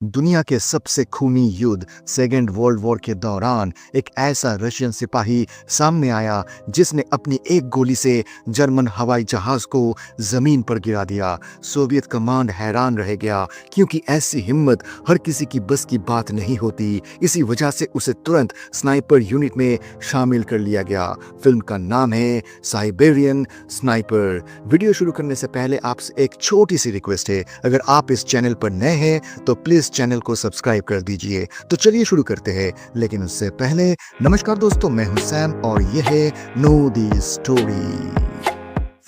दुनिया के सबसे खूनी युद्ध सेकेंड वर्ल्ड वॉर के दौरान एक ऐसा रशियन सिपाही सामने आया जिसने अपनी एक गोली से जर्मन हवाई जहाज को जमीन पर गिरा दिया। सोवियत कमांड हैरान रह गया क्योंकि ऐसी हिम्मत हर किसी की बस की बात नहीं होती। इसी वजह से उसे तुरंत स्नाइपर यूनिट में शामिल कर लिया गया। फिल्म का नाम है साइबेरियन स्नाइपर। वीडियो शुरू करने से पहले आपसे एक छोटी सी रिक्वेस्ट है, अगर आप इस चैनल पर नए हैं तो प्लीज चैनल को सब्सक्राइब कर दीजिए। तो चलिए शुरू करते हैं, लेकिन उससे पहले नमस्कार दोस्तों, मैं हूं सैम और यह है नो दी स्टोरी।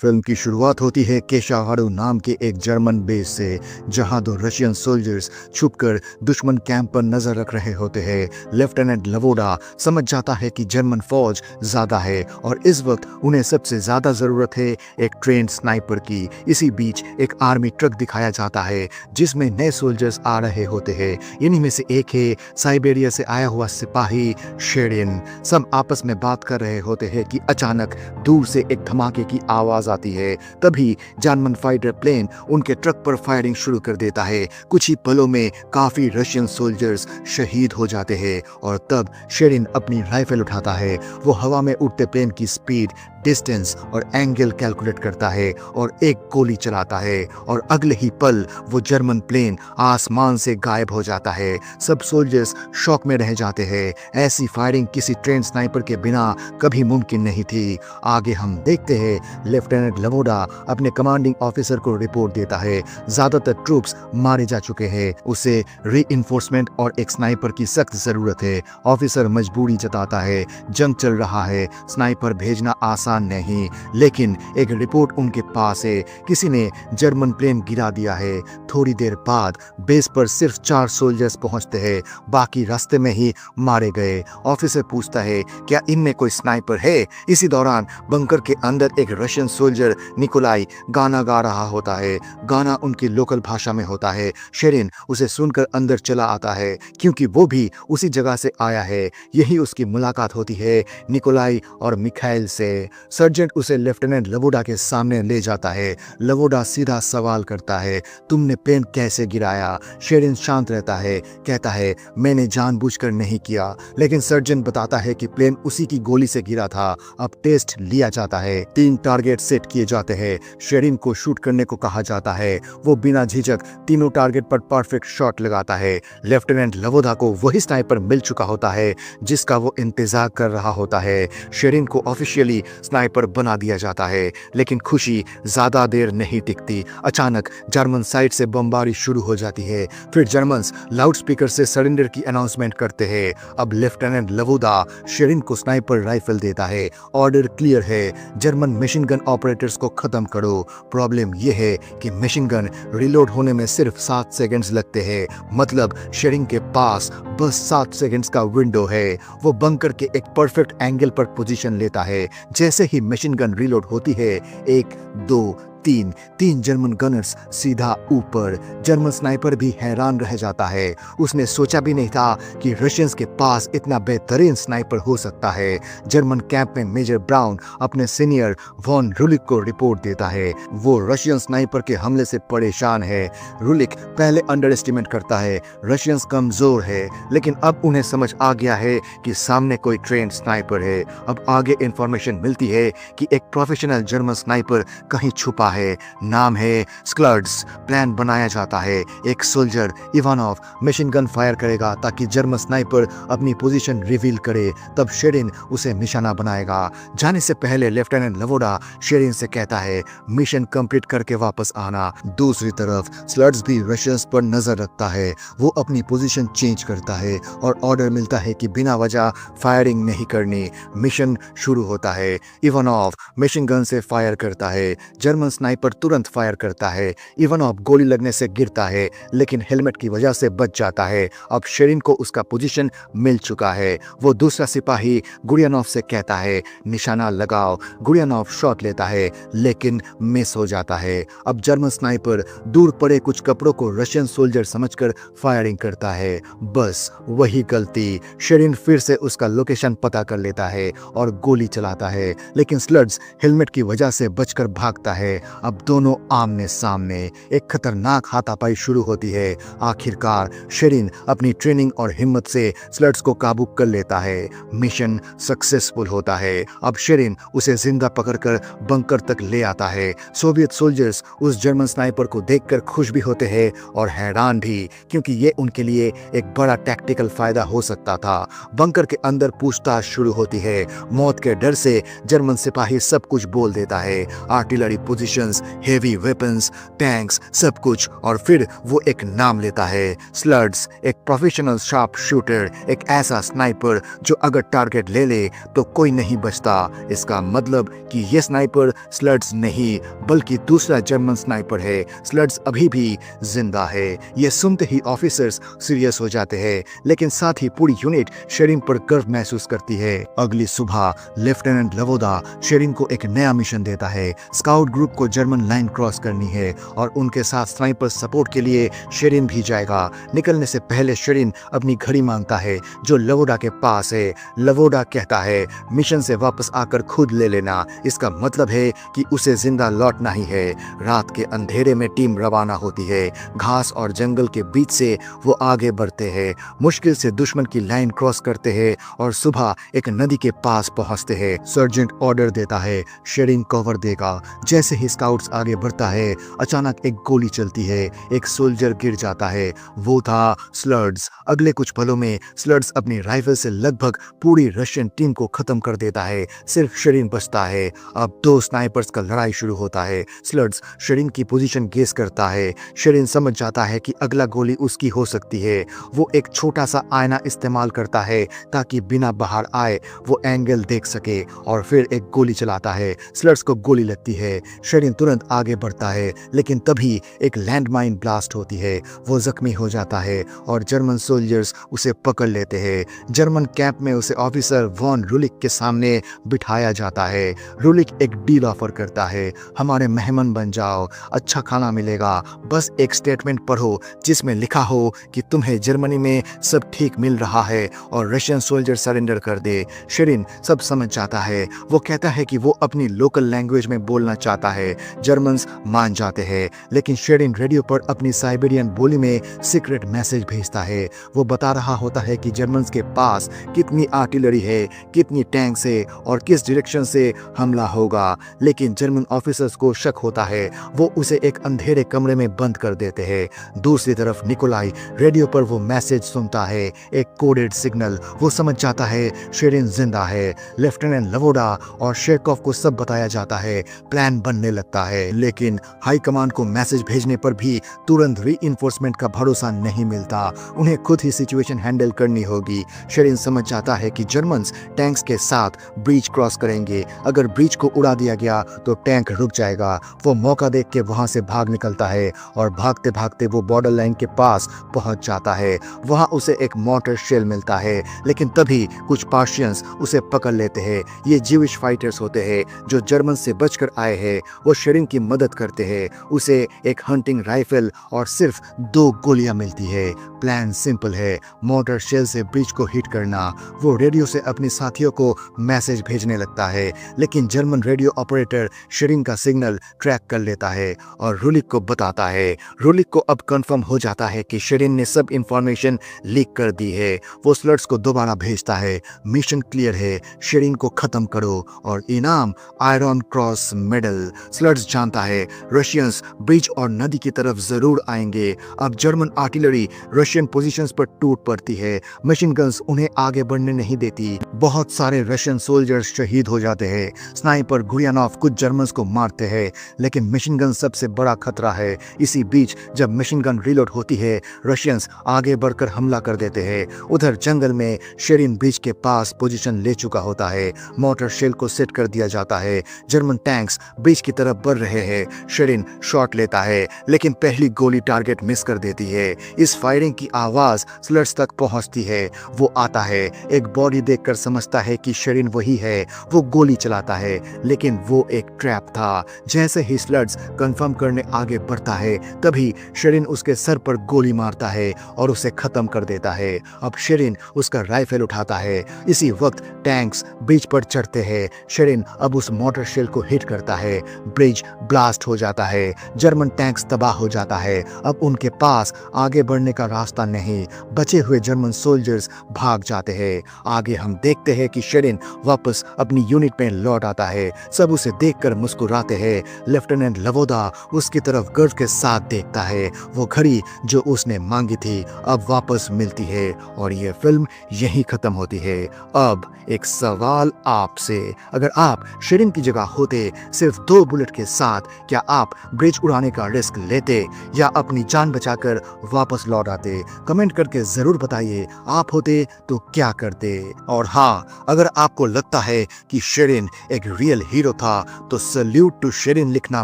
फिल्म की शुरुआत होती है केशाहारू नाम के एक जर्मन बेस से, जहां दो रशियन सोल्जर्स छुपकर दुश्मन कैंप पर नजर रख रहे होते हैं। लेफ्टिनेंट लवोडा समझ जाता है कि जर्मन फौज ज्यादा है और इस वक्त उन्हें सबसे ज्यादा जरूरत है एक ट्रेंड स्नाइपर की। इसी बीच एक आर्मी ट्रक दिखाया जाता है जिसमें नए सोल्जर्स आ रहे होते हैं। इन्हीं में से एक है साइबेरिया से आया हुआ सिपाही शेरिन। सब आपस में बात कर रहे होते हैं कि अचानक दूर से एक धमाके की आवाज आती है। तभी जर्मन फाइटर प्लेन उनके ट्रक पर फायरिंग शुरू कर देता है। कुछ ही पलों में काफी रशियन सोल्जर्स शहीद हो जाते हैं और तब शेरिन अपनी राइफल उठाता है। वो हवा में उड़ते प्लेन की स्पीड, डिस्टेंस और एंगल कैलकुलेट करता है और एक गोली चलाता है और अगले ही पल वो जर्मन प्लेन आसमान से गायब हो जाता है। सब सोल्जर्स शॉक में रह जाते हैं। ऐसी फायरिंग किसी ट्रेन स्नाइपर के बिना कभी मुमकिन नहीं थी। आगे हम देखते हैं लेफ्टिनेंट लवोडा अपने कमांडिंग ऑफिसर को रिपोर्ट देता है। ज्यादातर ट्रूप्स मारे जा चुके हैं। उसे रीइंफोर्समेंट और एक स्नाइपर की सख्त जरूरत है। ऑफिसर मजबूरी जताता है, जंग चल रहा है, स्नाइपर भेजना आसान नहीं। लेकिन एक रिपोर्ट उनके पास है, किसी ने जर्मन प्लेन गिरा दिया है। थोड़ी देर बाद बेस पर सिर्फ 4 सोल्जर्स पहुंचते हैं, बाकी रास्ते में ही मारे गए। ऑफिसर पूछता है क्या इनमें कोई स्नाइपर है। इसी दौरान बंकर के अंदर एक रशियन सोल्जर निकोलाई गाना गा रहा होता है। गाना उनकी लोकल भाषा में होता है। शेरिन उसे सुनकर अंदर चला आता है क्योंकि वो भी उसी जगह से आया है। यही उसकी मुलाकात होती है निकोलाई और मिखाइल से। सर्जेंट उसे लेफ्टिनेंट लवोडा के सामने ले जाता है। लवोडा सीधा सवाल करता है, तुमने प्लेन कैसे गिराया। शेरिन शांत रहता है, कहता है मैंने जानबूझकर नहीं किया। लेकिन सर्जेंट बताता है कि प्लेन उसी की गोली से गिरा था। अब टेस्ट लिया जाता है। 3 टारगेट सेट किए जाते हैं। शेरिन को शूट करने को कहा जाता है। वो बिना झिझक तीनों टारगेट पर परफेक्ट शॉट लगाता है। लेफ्टिनेंट लवोडा को वही स्नाइपर मिल चुका होता है जिसका वो इंतजार कर रहा होता है। शेरिन को ऑफिशियली स्नाइपर बना दिया जाता है, लेकिन खुशी ज्यादा देर नहीं टिकती। अचानक जर्मन साइड से बमबारी शुरू हो जाती है। फिर जर्मन्स लाउडस्पीकर से सरेंडर की अनाउंसमेंट करते हैं। अब लेफ्टिनेंट लवोडा शेरिन को स्नाइपर राइफल देता है। ऑर्डर क्लियर है, जर्मन मशीन गन ऑपरेटर्स को खत्म करो। प्रॉब्लम यह है कि मशीन गन रिलोड होने में सिर्फ 7 सेकंड्स लगते हैं। मतलब शेरिन के पास बस 7 सेकंड्स का विंडो है। वो बंकर के एक परफेक्ट एंगल पर पोजीशन लेता है। जैसे ही मशीन गन रीलोड होती है, 1 2 3 जर्मन गनर्स सीधा ऊपर। जर्मन स्नाइपर भी हैरान रह जाता है। उसने सोचा भी नहीं था कि रशियंस के पास इतना बेहतरीन स्नाइपर हो सकता है। जर्मन कैंप में मेजर ब्राउन अपने सीनियर वॉन रुलिक को रिपोर्ट देता है। वो रशियन स्नाइपर के हमले से परेशान है। रुलिक पहले अंडर एस्टिमेट करता है, रशियंस कमजोर है, लेकिन अब उन्हें समझ आ गया है कि सामने कोई ट्रेंड स्नाइपर है। अब आगे इंफॉर्मेशन मिलती है कि एक प्रोफेशनल जर्मन स्नाइपर कहीं छुपा है। नाम है स्क्लर्ड्स। प्लान बनाया जाता है, एक soldier Ivanov machine gun fire करेगा ताकि जर्मन स्नाइपर अपनी पोजीशन रिवील करे। तब शेरिन उसे निशाना बनाएगा। जाने से पहले लेफ्टिनेंट लवोडा शेरिन से कहता है मिशन कंप्लीट करके वापस आना। दूसरी तरफ स्लर्ड्स भी रशियंस पर नजर रखता है। वो अपनी पोजीशन चेंज करता है और ऑर्डर मिलता है कि बिना वजह फायरिंग नहीं करनी। मिशन शुरू होता है। इवानोव मशीन गन से फायर करता है। जर्मन स्नाइपर तुरंत फायर करता है। इवानोव गोली लगने से गिरता है, लेकिन हेलमेट की वजह से बच जाता है। अब शेरिन को उसका पोजीशन मिल चुका है। वो दूसरा सिपाही गुड़ियानोव से कहता है निशाना लगाओ। गुड़ियानोव शॉट लेता है, लेकिन मिस हो जाता है। अब जर्मन स्नाइपर दूर पड़े कुछ कपड़ों को रशियन सोल्जर समझकर फायरिंग करता है। बस वही गलती। शेरिन फिर से उसका लोकेशन पता कर लेता है और गोली चलाता है, लेकिन स्लड्स हेलमेट की वजह से बचकर भागता है। अब दोनों आमने सामने। एक खतरनाक हाथापाई शुरू होती है। आखिरकार शेरिन अपनी ट्रेनिंग और हिम्मत से स्लड्स को काबू कर लेता है। मिशन सक्सेसफुल होता है। अब शेरिन उसे जिंदा पकड़कर बंकर तक ले आता है। सोवियत सोल्जर्स उस जर्मन स्नाइपर को देखकर खुश भी होते हैं और हैरान भी, क्योंकि ये उनके लिए एक बड़ा टैक्टिकल फायदा हो सकता था। बंकर के अंदर पूछताछ शुरू होती है। मौत के डर से जर्मन सिपाही सब कुछ बोल देता है। Artillery positions, heavy weapons, tanks, सब कुछ। और फिर वो एक नाम लेता है, स्लड्स। एक प्रोफेशनल शार्प शूटर, एक ऐसा स्नाइपर जो अगर टारगेट ले ले तो कोई नहीं बचता। इसका मतलब कि ये स्नाइपर स्लड्स नहीं बल्कि दूसरा जर्मन स्नाइपर है। स्लड्स अभी भी जिंदा है। ये सुनते ही ऑफिसर्स सीरियस हो जाते हैं, लेकिन साथ ही पूरी यूनिट शेरिन पर गर्व महसूस करती है। अगली सुबह लेफ्टिनेंट लवोदा शेरिन को एक नया मिशन देता है। स्काउट ग्रुप को जर्मन लाइन क्रॉस करनी है और उनके साथ स्नाइपर सपोर्ट के लिए शेरिन भी जाएगा। निकलने से पहले शेरिन अपनी घड़ी मांगता है जो लवोदा के पास है। लवोदा कहता है मिशन से वापस आकर खुद ले लेना। इसका मतलब है कि उसे जिंदा लौटना ही है। रात के अंधेरे में टीम रवाना होती है। घास और जंगल के बीच से वो आगे बढ़ते हैं। मुश्किल से दुश्मन की लाइन क्रॉस करते हैं और सुबह एक नदी के पास पहुंचते हैं। सर्जेंट ऑर्डर देता है शेरिन कवर देगा। जैसे ही स्काउट्स आगे बढ़ता है अचानक एक गोली चलती है। एक सोल्जर गिर जाता है। वो था स्लड्स। अगले कुछ पलों में स्लड्स अपनी राइफल से लगभग पूरी रशियन टीम को खत्म कर देता है। सिर्फ शेरिन बचता है। अब दो स्नाइपर्स का लड़ाई शुरू होता है। स्लड्स शेरिन की पोजीशन गेस करता है। शेरिन समझ जाता है कि अगला गोली उसकी हो सकती है। वो एक छोटा सा आईना इस्तेमाल करता है ताकि बिना बाहर आए वो एंगल देख सके और फिर एक गोली चलाता है। स्लड्स को गोली लगती है। शेरिन तुरंत आगे बढ़ता है, लेकिन तभी एक लैंडमाइन ब्लास्ट होती है। वो जख्मी हो जाता है और जर्मन सोल्जर्स उसे पकड़ लेते हैं। जर्मन कैंप में उसे ऑफिसर वॉन रुलिक के सामने बिठाया जाता है। रुलिक एक डील ऑफर करता है, हमारे मेहमान बन जाओ, अच्छा खाना मिलेगा, बस एक स्टेटमेंट पढ़ो जिसमें लिखा हो कि तुम्हें जर्मनी में सब ठीक मिल रहा है और रशियन सोल्जर सरेंडर कर दे। शेरिन सब समझ जाता है। वो कहता है कि वो अपनी लोकल लैंग्वेज में बोलना चाहता है। जर्मन्स मान जाते हैं, लेकिन शेरिन रेडियो पर अपनी साइबेरियन बोली में सीक्रेट मैसेज भेजता है। वो बता रहा होता है कि जर्मन्स के पास कितनी आर्टिलरी है, कितनी टैंक्स है और किस डायरेक्शन से हमला होगा। लेकिन जर्मन ऑफिसर्स को शक होता है। वो उसे एक अंधेरे कमरे में बंद कर देते हैं। दूसरी तरफ निकोलाई रेडियो पर वो मैसेज सुनता है, एक कोडेड सिग्नल। वो समझ जाता है शेरिन जिंदा है। लेफ्टिनेंट लवोडा और शेरकॉफ को सब बताया जाता है। प्लान बनने लगता है, लेकिन हाई कमांड को मैसेज भेजने पर भी तुरंत रीइंफोर्समेंट का भरोसा नहीं मिलता। उन्हें खुद ही सिचुएशन हैंडल करनी होगी। शेरिन समझ जाता है कि जर्मन्स टैंक्स के साथ ब्रीच क्रॉस करेंगे। अगर ब्रीच को उड़ा दिया गया तो टैंक रुक जाएगा। वो मौका देख के वहां से भाग निकलता है और भागते भागते वो बॉर्डर लाइन के पास पहुंच जाता है। वहां उसे एक मोटर शेल मिलता है, लेकिन तभी कुछ पार्शियंस उसे पकड़ लेते हैं। ये जीविश फाइटर्स होते हैं जो जर्मन से बचकर आए हैं। वो शेरिन की मदद करते हैं। उसे एक हंटिंग राइफल और सिर्फ 2 गोलियां मिलती है। प्लान सिंपल है, मोटर शेल से ब्रिज को हिट करना। वो रेडियो से अपने साथियों को मैसेज भेजने लगता है, लेकिन जर्मन रेडियो ऑपरेटर शेरिन का सिग्नल ट्रैक कर लेता है और रुलिक को बताता है। रुलिक को अब कंफर्म हो जाता है कि शेरिन ने सब इंफॉर्मेशन लीक कर दी है। वो स्लड्स को दोबारा भेजता है, मिशन क्लियर है, शेरिन को खत्म करो और इनाम आयरन क्रॉस मेडल। स्लड्स जानता है रशियंस ब्रिज और नदी की तरफ जरूर आएंगे। अब जर्मन आर्टिलरी रशियन पोजीशंस पर टूट पड़ती है। मशीन गन्स उन्हें आगे बढ़ने नहीं देती। बहुत सारे रशियन सोल्जर्स शहीद हो जाते हैं। स्नाइपर गुरियानोव कुछ जर्मन्स को मारते हैं, लेकिन मशीन गन सबसे बड़ा खतरा है। इसी बीच जब मशीन गन रिलोड होती है, रशियंस आगे बढ़कर हमला कर देते हैं। उधर जंगल में शेरिन ब्रिज के पास पोजीशन ले चुका होता है। मोटर शेल को सेट कर दिया जाता है। जर्मन टैंक्स ब्रिज की तरफ बढ़ रहे हैं। शेरिन शॉट लेता है, लेकिन पहली गोली टारगेट मिस कर देती है। इस फायरिंग की आवाज स्लड्स तक पहुंचती है। वो आता है, एक बॉडी देखकर समझता है कि शेरिन वही है। वो गोली चलाता है, लेकिन वो एक ट्रैप था। जैसे ही स्लड्स कंफर्म करने आगे बढ़ता है, तभी शेरिन उसके सर पर गोली मारता है और उसे खत्म कर देता है। अब शेरिन उसका राइफल उठाता है। इसी वक्त टैंक्स ब्रिज पर चढ़ते हैं। शेरिन अब उस मोटर शेल को हिट करता है। ब्रिज ब्लास्ट हो जाता है, जर्मन टैंक्स तबाह हो जाता है। अब उनके पास आगे बढ़ने का रास्ता नहीं, बचे हुए जर्मन सोल्जर्स भाग जाते हैं। आगे हम देखते हैं कि शेरिन वापस अपनी यूनिट में लौट आता है। सब उसे देखकर मुस्कुराते हैं। लेफ्टिनेंट लवोदा उसकी तरफ गर्व के साथ देखता है। वो घड़ी जो उसने मांगी थी अब वापस मिलती है और ये फिल्म यहीं खत्म होती है। अब एक सवाल आपसे, अगर आप शेरिन की जगह होते, सिर्फ 2 बुलेट के साथ, क्या आप ब्रिज उड़ाने का रिस्क लेते या अपनी जान बचाकर वापस लौट आते? कमेंट करके जरूर बताइए, आप होते तो क्या करते। और हाँ, अगर आपको लगता है कि शेरिन एक रियल हीरो था तो सल्यूट टू शेरिन लिखना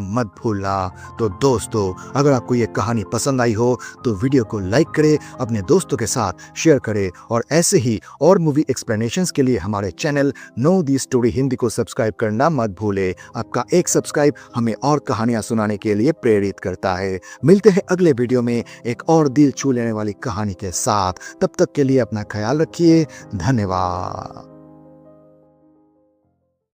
मत भूलना। तो दोस्तों, अगर आपको ये कहानी पसंद आई हो तो वीडियो को लाइक करें, अपने दोस्तों के साथ शेयर करें और ऐसे ही और मूवी एक्सप्लेनेशंस के लिए हमारे channel know the story Hindi को सब्सक्राइब करना मत भूले। आपका एक सब्सक्राइब हमें और कहानियां सुनाने के लिए प्रेरित करता है। मिलते हैं अगले वीडियो में एक और दिल छू लेने वाली कहानी के साथ। तब तक के लिए अपना ख्याल रखिए। धन्यवाद।